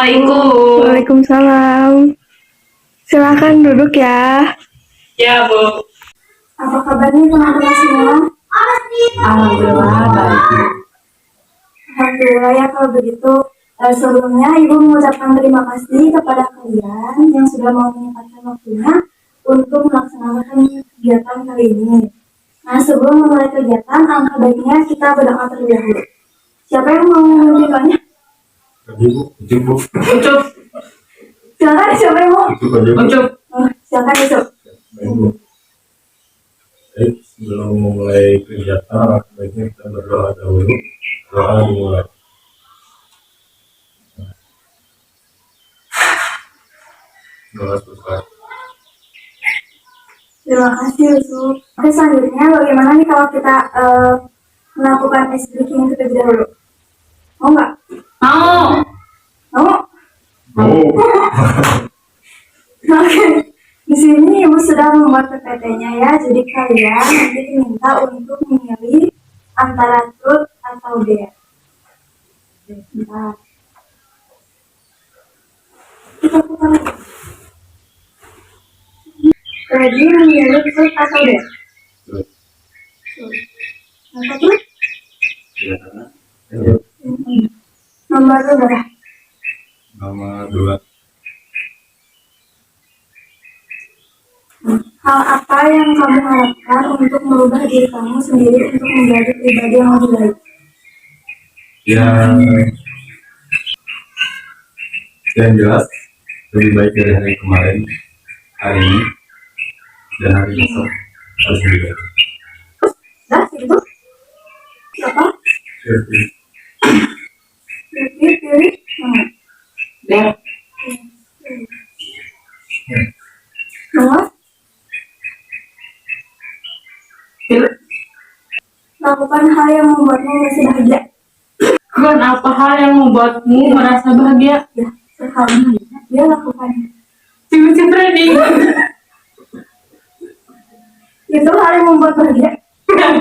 Assalamualaikum. Waalaikumsalam. Silakan duduk ya. Ya, Bu. Apa kabarnya teman-teman semua? Alhamdulillah baik. Alhamdulillah ya kalau begitu. Sebelumnya Ibu mengucapkan terima kasih kepada kalian yang sudah mau menyempatkan waktunya untuk melaksanakan kegiatan kali ini. Nah, sebelum memulai kegiatan, alangkah baiknya kita berdoa terlebih dahulu. Siapa yang mau memulainya? Ibu. Ucup. Silakan, siapa yang mau? Ucup. Silakan, Yusuf. Baik, sebelum memulai kegiatan, baiknya kita berdoa dahulu. Doa dimulai. Doa selesai. Terima kasih, Yusuf. Oke, selanjutnya bagaimana nih kalau kita melakukan ice breaking terlebih dahulu? Mau nggak? Mau. Mau? Oh. Oke. Di sini Ibu sudah membuat PPT-nya ya. Jadi kalian nanti diminta untuk memilih antara truth atau dare. Bentar. Kita putar lagi. Ready memilih truth atau dare? Truth. Apa truth? Ya, ayo. Nomor berapa? Nomor 2. Hal apa yang kamu harapkan untuk merubah diri kamu sendiri untuk menjadi pribadi yang lebih baik? Yang jelas lebih baik dari hari kemarin, hari ini, dan hari besok harus lebih baik. Dah, gitu? Apa? Pilih. Dek. Nomor? Lakukan hal yang membuatmu merasa bahagia. Kan apa hal yang membuatmu merasa bahagia? Ya, sekali dia lakukan. Cici Freddy. Itu hal yang membuat bahagia.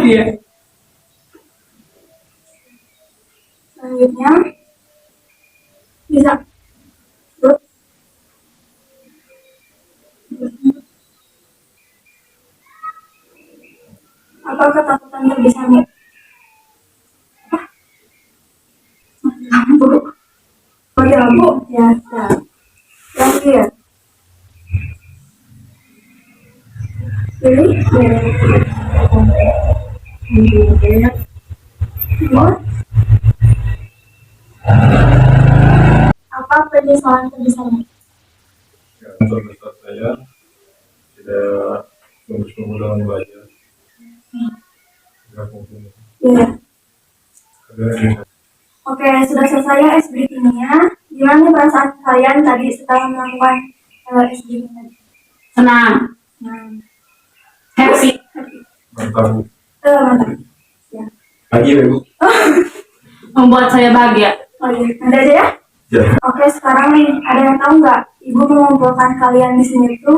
Iya. Selanjutnya bisa. Terus. Apa ketakutan terbesarmu? Lampu. Oh ya, lampu. Ya, lagi ya. Pilih. Apa penyesalan terbesarmu? Yang terbesar saya tidak sungguh-sungguh dalam belajar. Tidak mungkin. Ya. Ada Oke, sudah selesai ya ice breaking-nya. Gimana nih perasaan kalian tadi setelah melakukan ice breaking tadi? Senang. Happy. mantap. Mantap. Ya. Lagi ya, Bu? Membuat saya bahagia. Oh iya, ada aja ya? Ya. Oke, sekarang nih, ada yang tahu nggak? Ibu mengumpulkan kalian di sini tuh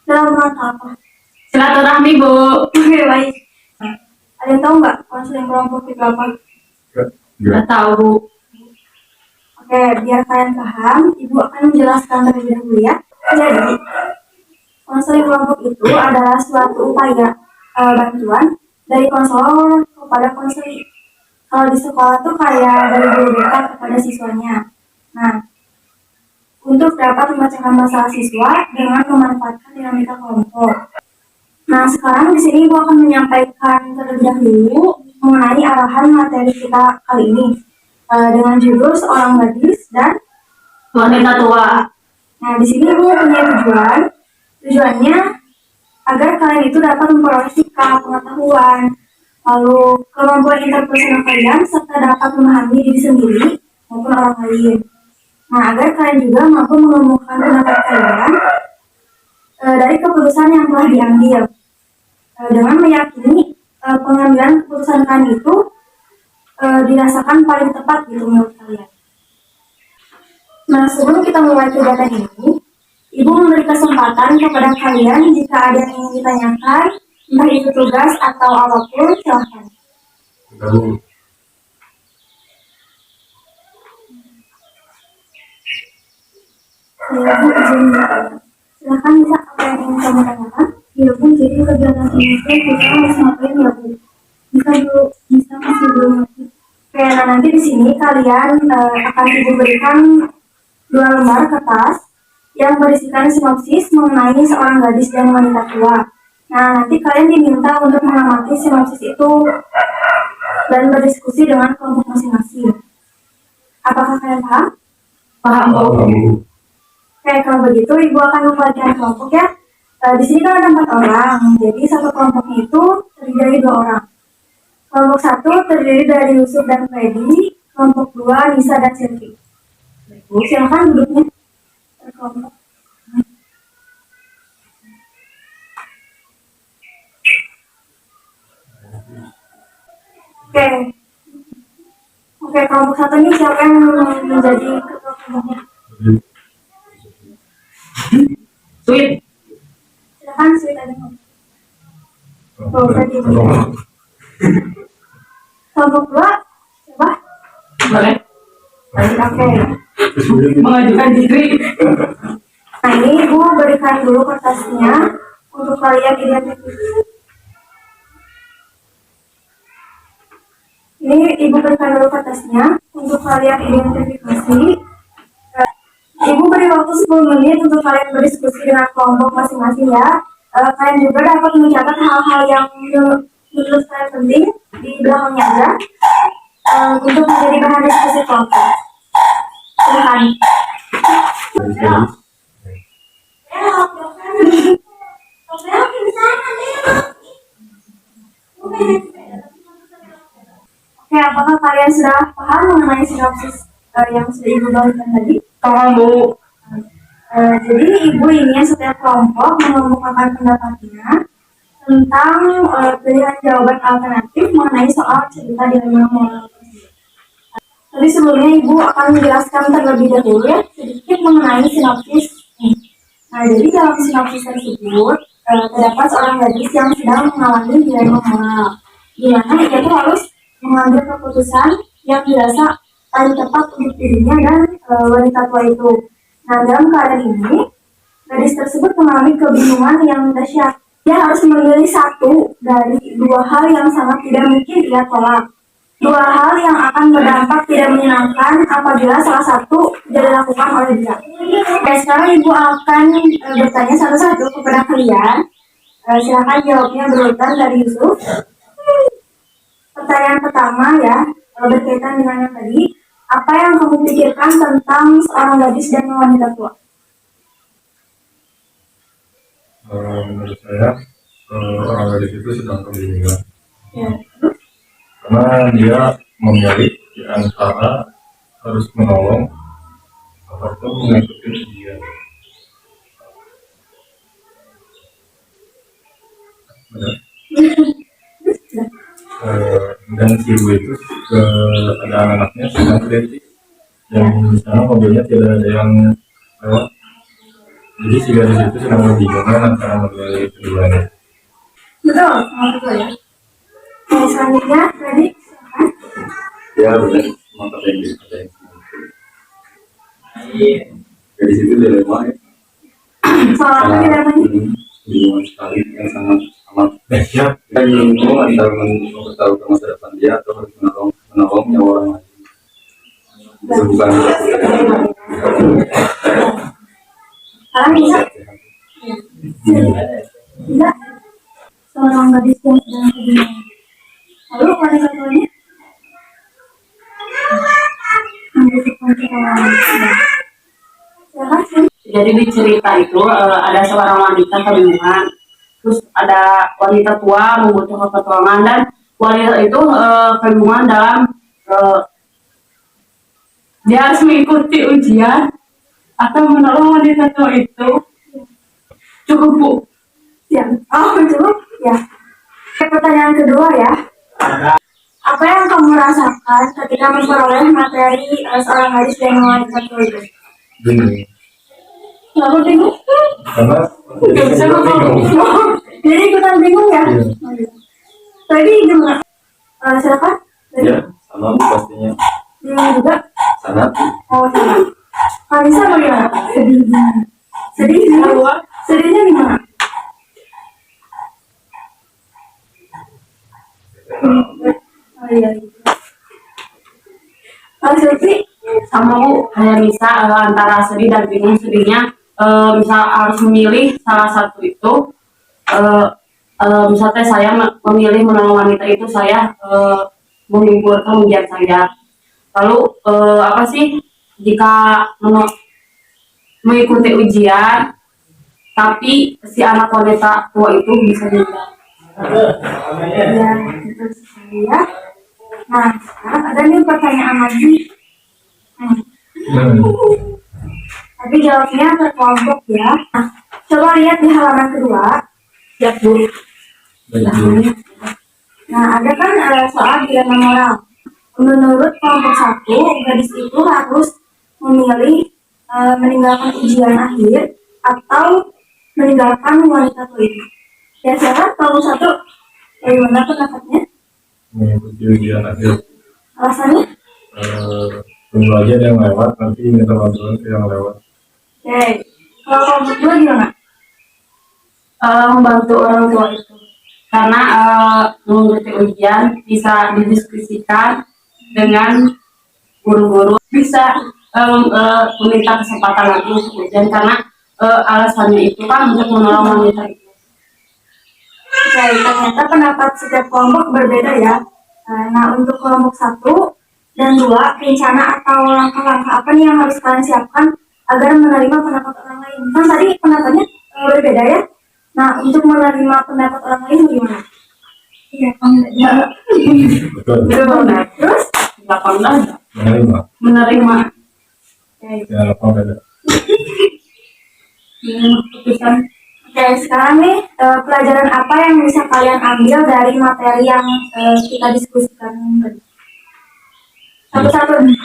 dalam rangka apa? Silaturahmi, Bu. Oke, baik. Ada yang tahu nggak konseling kelompok itu apa? Nggak tahu, Bu. Oke, biar kalian paham, Ibu akan menjelaskan terlebih dahulu ya. Jadi, konseling kelompok itu adalah suatu upaya bantuan dari konselor kepada konseli. Kalau di sekolah tuh kayak dari guru BK kepada siswanya. Nah, untuk dapat memecahkan masalah siswa dengan memanfaatkan dinamika kelompok. Nah, sekarang di sini Ibu akan menyampaikan terlebih dahulu mengenai arahan materi kita kali ini dengan judul seorang gadis dan Wanita tua. Nah, di sini Ibu punya tujuannya agar kalian itu dapat memperoleh sikap, pengetahuan, lalu kemampuan interpersonal kalian serta dapat memahami diri sendiri maupun orang lain. Nah, agar kalian juga mampu menemukan pendapat kalian dari keputusan yang telah diambil dengan meyakini pengambilan keputusan kalian itu dirasakan paling tepat gitu menurut kalian. Nah, sebelum kita mulai kegiatan ini, Ibu memberi kesempatan kepada kalian jika ada yang ingin ditanyakan, entah itu tugas atau apapun, silahkan. Iya Bu, jadi kegiatan ini tuh kita harus ngapain ya Bu? Bisa dulu, bisa masih belum ngerti. Oke, nah nanti di sini kalian akan Ibu berikan 2 lembar kertas yang berisikan sinopsis mengenai seorang gadis dan wanita tua. Nah, nanti kalian diminta untuk mengamati sinopsis itu dan berdiskusi dengan kelompok masing-masing. Apakah kalian paham? Paham Bu? Oke, kalau begitu Ibu akan membagikan kelompok ya. Di sini kan ada 4 orang, jadi satu kelompoknya itu terdiri dari 2 orang. Kelompok 1 terdiri dari Yusuf dan Freddy, kelompok 2 Nisa dan Silvi. Bu, silakan duduknya per kelompok. Oke, oke kelompok 1 ini siapa yang menjadi ketua kelompoknya? Sweet. Silakan Sweet ada ngomong. Oh, Freddy. Kelompok 2 siapa? Boleh Oke. mengajukan diri. Nah ini Ibu berikan dulu kertasnya untuk kalian identifikasi. Ini Ibu berikan dulu kertasnya untuk kalian identifikasi. Ibu beri waktu 10 menit untuk kalian berdiskusi dengan kelompok masing-masing ya. Kalian juga dapat mencatat hal-hal yang menurut kalian penting di belakangnya aja untuk menjadi bahan diskusi kelompok. Silakan. Oke, apakah kalian sudah paham mengenai sinopsis yang sudah Ibu bagikan tadi? Paham Bu? Jadi Ibu ingin setiap kelompok mengemukakan pendapatnya tentang pilihan jawaban alternatif mengenai soal cerita di rumah. Jadi sebelumnya Ibu akan menjelaskan terlebih dahulu ya sedikit mengenai sinopsis. Nah, jadi dalam sinopsis tersebut terdapat seorang gadis yang sedang mengalami dilema moral, di mana ia tuh harus mengambil keputusan yang dirasa paling tepat untuk dirinya dan wanita tua itu. Nah, dalam keadaan ini, gadis tersebut mengalami kebingungan yang dahsyat. Dia harus memilih satu dari 2 hal yang sangat tidak mungkin ia tolak. 2 hal yang akan berdampak tidak menyenangkan apabila salah satu tidak dilakukan oleh dia. Oke, sekarang Ibu akan bertanya satu-satu kepada kalian. Silakan jawabnya berurutan dari Yusuf. Pertanyaan pertama ya, berkaitan dengan yang tadi. Apa yang kamu pikirkan tentang seorang gadis dan wanita tua? Menurut saya orang gadis itu sedang kebingungan Ya. karena dia memilih di antara harus menolong ataupun mengikuti dia. Dan si ibu itu ada anak-anaknya sedang kritis yang di sana mobilnya tidak ada yang lewat, jadi si gadis itu sedang membingungkan antara memilih keduanya. Betul, sangat betul ya. Oke, selanjutnya tadi silakan. Ya benar, mata yang ada yang gadis itu dilema ya, Soal apa dilemanya? bingung sekali yang sangat amat dahsyat. Dia bingung antara mempertaruhkan masa depan dia atau harus menolong nyawa orang lain. Itu bukan Sekarang bisa? Tidak. Seorang gadis yang sedang kebingungan. Lalu wanita tuanya? Ambil kunci kawan. Silakan. Jadi di cerita itu ada seorang wanita kebingungan, terus ada wanita tua membutuhkan pertolongan, dan wanita itu kebingungan dalam dia harus mengikuti ujian atau menolong wanita tua itu. Cukup Bu? Ya. Oh, cukup? Ya. Oke, pertanyaan kedua ya. Apa yang kamu rasakan ketika memperoleh materi seorang gadis dan wanita tua itu? bingung Lalu bingung? karena Nggak bisa ngomong. Jadi ikutan bingung ya? Iya. Oh, iya. Tadi gimana? Silakan. ya sama pastinya Bingung juga? sangat Oh, sama. Kalisa bagaimana? Sedih gimana? Sedih gimana? Sedihnya gimana? Kalau Silvi, Sama Bu, kayak bisa antara sedih dan bingung. Sedihnya misal harus memilih salah satu itu, misalnya saya memilih menolong wanita itu, saya mengumpulkan ujian saya. Lalu apa sih jika mengikuti ujian tapi si anak wanita tua itu bisa juga. ya itu saya. Nah, sekarang ada nih pertanyaan lagi. Hmm. Tapi jawabnya berkelompok ya. Nah, coba lihat di halaman kedua. Ya Bu. Baik, Bu. Nah, ada kan soal dilema moral. Menurut kelompok satu, gadis itu harus memilih meninggalkan ujian akhir atau meninggalkan wanita tua itu. Kira-kira kelompok satu, bagaimana pendapatnya? Mengikuti ujian akhir. Alasannya? Tunggu aja ada yang lewat, nanti minta bantuan ke yang lewat. Oke. Kalau kelompok dua gimana? Membantu orang tua itu karena mengikuti ujian bisa didiskusikan dengan guru-guru, bisa meminta kesempatan lagi untuk ujian karena alasannya itu kan untuk menolong wanita itu. Oke, ternyata pendapat setiap kelompok berbeda ya. Nah, untuk kelompok satu dan dua, rencana atau langkah-langkah apa nih yang harus kalian siapkan agar menerima pendapat orang lain? Kan tadi pendapatnya berbeda ya. Nah, untuk menerima pendapat orang lain gimana? Iya, ya. Betul. Benar. Terus? 18 Menerima. Oke. Ya, apa beda? Keputusan. Oke, sekarang nih pelajaran apa yang bisa kalian ambil dari materi yang kita diskusikan tadi? Satu-satu nih.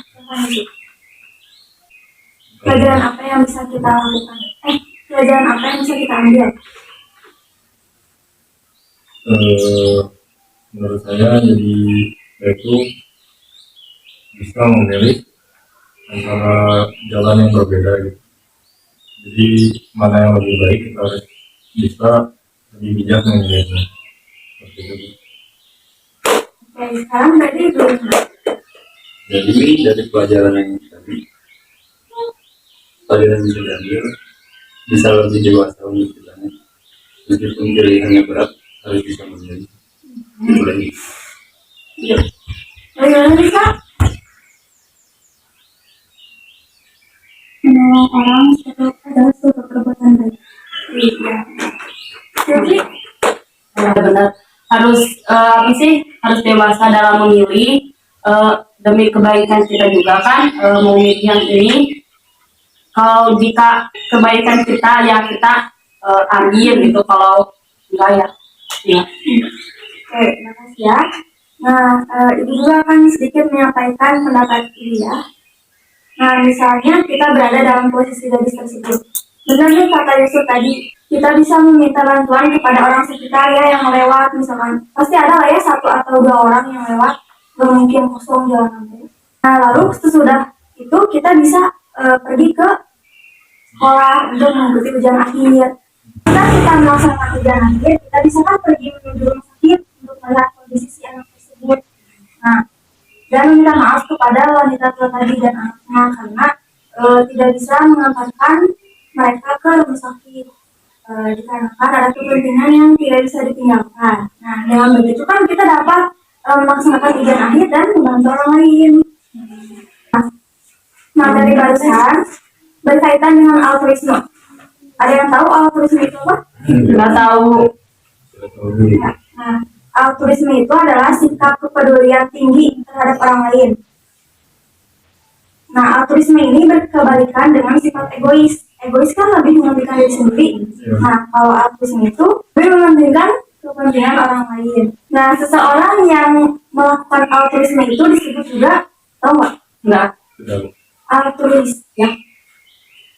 Pelajaran apa yang bisa kita lakukan? Pelajaran apa yang bisa kita ambil? Menurut saya jadi itu bisa memilih antara jalan yang berbeda gitu. Jadi mana yang lebih baik kita harus bisa lebih bijak memilihnya. Seperti itu. Oke, sekarang berarti belum. Jadi dari pelajaran yang tadi, pelajaran yang bisa diambil bisa lebih dewasa untuk kita. Meskipun pilihannya berat, harus bisa memilih. Itu lagi. Bagaimana bisa menolong orang itu adalah suatu perbuatan baik. Iya. Jadi, Benar-benar harus apa sih, harus dewasa dalam memilih demi kebaikan kita juga kan, memilih yang ini. Kalau jika kebaikan kita ya kita ambil gitu, kalau enggak ya ya. oke, terima kasih ya. Nah, Ibu juga akan sedikit menyampaikan pendapat ini ya. Nah, misalnya kita berada dalam posisi gadis tersebut. Benar nih kata Yusuf tadi, kita bisa meminta bantuan kepada orang sekitar ya yang lewat misalkan. Pasti ada lah ya satu atau dua orang yang lewat, gak mungkin kosong jalanannya. Nah, lalu sesudah itu kita bisa pergi ke sekolah untuk mengikuti ujian akhir. Jika kita melaksanakan ujian akhir, kita bisa kan pergi menuju rumah sakit untuk melihat kondisi si anak tersebut. Nah, dan meminta maaf kepada wanita tua tadi dan anaknya karena tidak bisa mengantarkan mereka ke rumah sakit dikarenakan ada kepentingan yang tidak bisa ditinggalkan. Nah, dengan begitu kan kita dapat melaksanakan ujian akhir dan membantu orang lain. Nah, dari barusan berkaitan dengan altruisme. Ada yang tahu altruisme itu apa? Nggak tahu. Nah, altruisme itu adalah sikap kepedulian tinggi terhadap orang lain. Nah, altruisme ini berkebalikan dengan sifat egois. Egois kan lebih mementingkan diri sendiri. Nah, kalau altruisme itu lebih mementingkan kepentingan orang lain. Nah, seseorang yang melakukan altruisme itu disebut juga, tahu nggak? Nggak. Altruis, ya.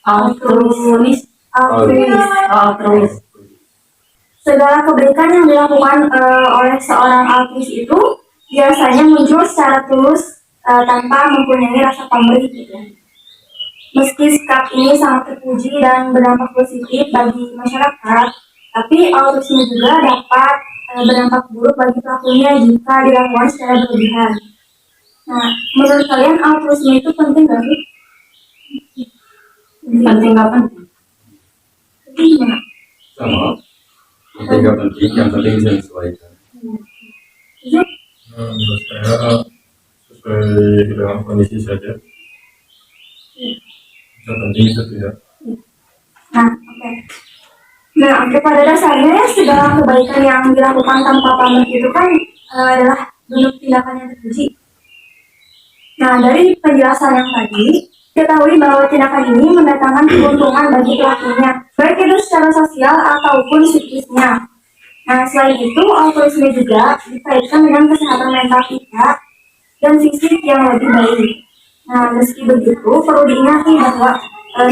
Altruis. Altruis. Segala kebaikan yang dilakukan oleh seorang altruis itu biasanya muncul secara tulus tanpa mempunyai rasa pamrih gitu. Meski sikap ini sangat terpuji dan berdampak positif bagi masyarakat, tapi altruisme juga dapat berdampak buruk bagi pelakunya jika dilakukan secara berlebihan. Nah, menurut kalian altruisme itu penting gak sih? Penting nggak penting? Penting gimana? Sama. Penting nggak penting, yang penting bisa disesuaikan. Yuk, Menurut saya sesuai dengan kondisi saja. Yang penting itu tidak. nah, oke. Nah, oke, pada dasarnya ya segala kebaikan yang dilakukan tanpa pamrih itu kan adalah bentuk tindakan yang terpuji. Nah, dari penjelasan yang tadi, ketahui bahwa tindakan ini mendatangkan keuntungan bagi pelakunya, baik itu secara sosial ataupun psikisnya. Nah, selain itu, altruisme juga dikaitkan dengan kesehatan mental kita dan fisik yang lebih baik. Nah, meski begitu, perlu diingati bahwa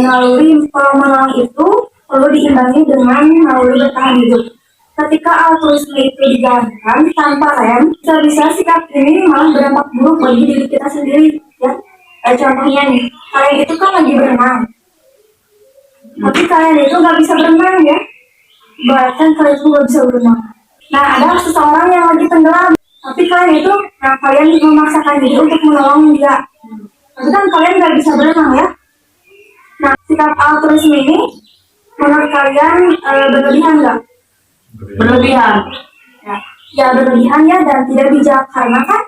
naluri menolong itu perlu diimbangi dengan naluri bertahan hidup. Ketika altruisme itu dijalankan tanpa rem, bisa-bisa sikap ini malah berdampak buruk bagi diri kita sendiri. Ya, contohnya nih, kalian itu kan lagi berenang, tapi kalian itu nggak bisa berenang ya, bahkan kalian itu nggak bisa berenang. Nah, ada seseorang yang lagi tenggelam, tapi kalian itu, nah kalian memaksakan diri untuk menolong dia. Tapi kan kalian nggak bisa berenang ya. Nah, sikap altruisme ini menurut kalian berlebihan nggak? Berlebihan. Ya berlebihan ya dan tidak bijak karena kan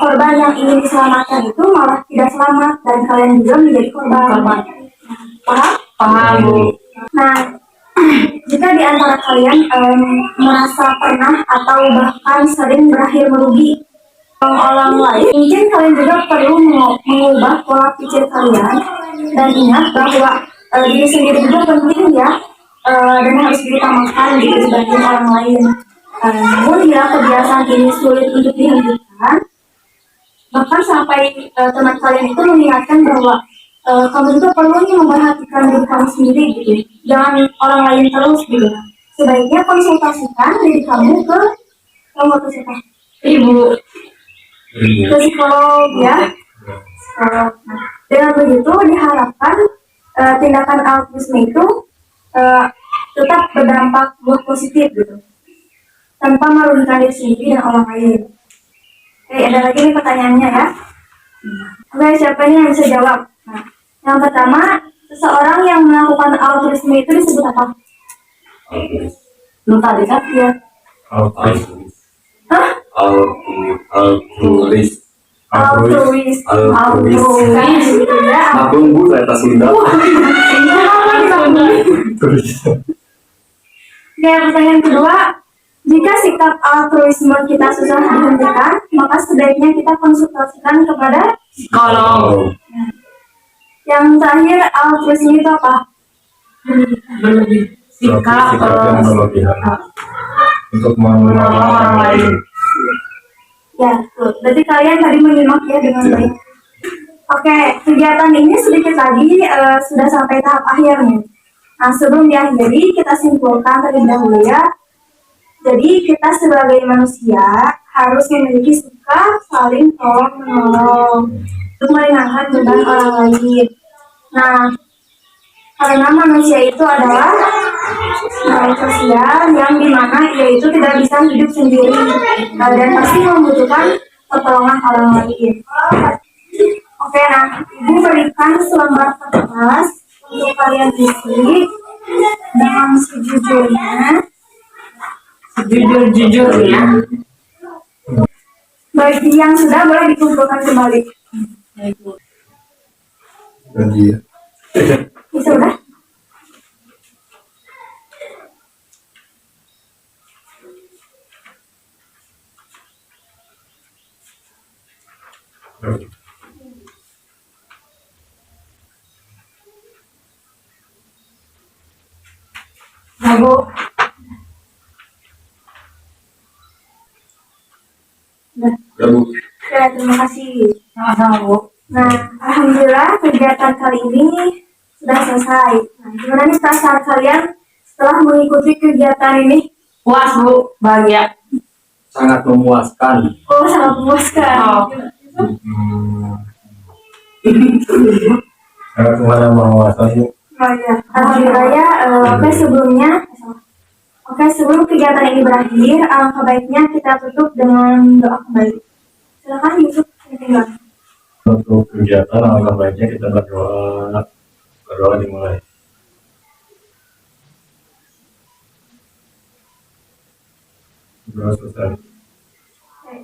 korban yang ingin diselamatkan itu malah tidak selamat dan kalian juga menjadi korban. Paham? Paham, Bu. Nah, jika di antara kalian merasa pernah atau bahkan sering berakhir merugi orang lain, mungkin kalian juga perlu mengubah pola pikir kalian dan ingat bahwa diri sendiri juga penting ya dan harus diutamakan dibanding orang lain. Namun bila kebiasaan ini sulit untuk dihentikan, bahkan sampai teman kalian itu mengingatkan bahwa kamu itu perlu nih memperhatikan diri kamu sendiri gitu, jangan orang lain terus gitu. Sebaiknya konsultasikan diri kamu ke siapa? Ibu. Ke psikolog ya. Psikolog. Nah, dengan begitu diharapkan tindakan altruisme itu tetap berdampak buah positif gitu, tanpa merugikan diri sendiri dan orang lain. Oke, ada lagi nih pertanyaannya ya. Oke, siapa nih yang bisa jawab? Nah, yang pertama, seseorang yang melakukan altruisme itu disebut apa? Altruis. Lu tadi kan? Ya. Altruis. Hah? Altruis. Altruis. Altruis. Altruis. Gitu ya. Ampun Bu, saya tas Sunda. Terus. Oke, pertanyaan kedua. Jika sikap altruisme kita susah dihentikan, maka sebaiknya kita konsultasikan kepada Kalau yang terakhir. Altruisme itu apa? berlebih sikap Sikap yang berlebihan untuk menolong orang lain. Ya, tuh. Berarti kalian tadi menyimak ya dengan baik. Oke, kegiatan ini sedikit lagi sudah sampai tahap akhir nih. Nah, sebelum diakhiri, kita simpulkan terlebih dahulu ya. Jadi, kita sebagai manusia harus memiliki sikap saling tolong-menolong untuk meringankan beban orang lain. Nah, karena manusia itu adalah makhluk sosial yang dimana ia itu tidak bisa hidup sendiri dan pasti membutuhkan pertolongan orang lain. Oke, nah ibu berikan selembar kertas untuk kalian isi dengan sejujurnya. Jujur-jujurnya. Bagi yang sudah boleh dikumpulkan kembali. Jadi ya. Bisa udah? Nah, Bu. Nah, Ya Bu. ya, terima kasih. Sama-sama, Bu. Nah, alhamdulillah kegiatan kali ini sudah selesai. Nah, gimana nih perasaan kalian setelah mengikuti kegiatan ini? Puas, Bu. Bahagia. Sangat memuaskan. Oh, sangat memuaskan. Oh. Karena kemana mau sih. Oh ya, alhamdulillah ya. Oke, sebelum kegiatan ini berakhir, alangkah baiknya kita tutup dengan doa kembali. Silakan Yusuf. Tinggal. Untuk kegiatan alangkah baiknya kita berdoa dimulai. Berdoa selesai.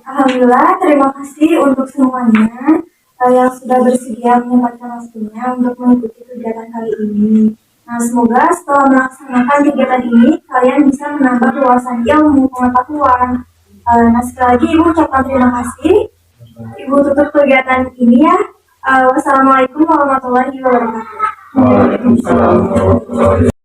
Alhamdulillah, terima kasih untuk semuanya yang sudah bersedia menyempatkan waktunya untuk mengikuti kegiatan kali ini. Nah, semoga setelah melaksanakan kegiatan ini, kalian bisa menambah wawasan ilmu pengetahuan. Nah, sekali lagi Ibu ucapkan terima kasih. Ibu tutup kegiatan ini ya. Wassalamualaikum warahmatullahi wabarakatuh. Waalaikumsalam warahmatullahi wabarakatuh.